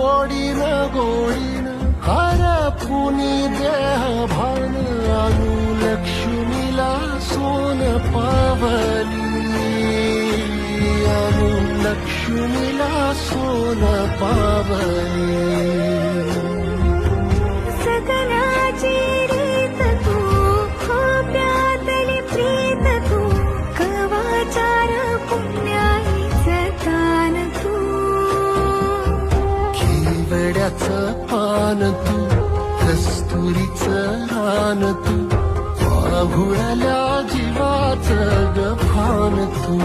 Godin Godin हरपुनी देह भान आणू लक्ष्मीला सोन पावली आणू लक्ष्मीला सोन पावली सकलाची रीत तू खोप्यातली प्रीत तू कवाचार पुण्याईचं तान तू केवड्याचं पान तू कस्तुरीचं रान तू वाघुळल्या जीवाचं गफान तू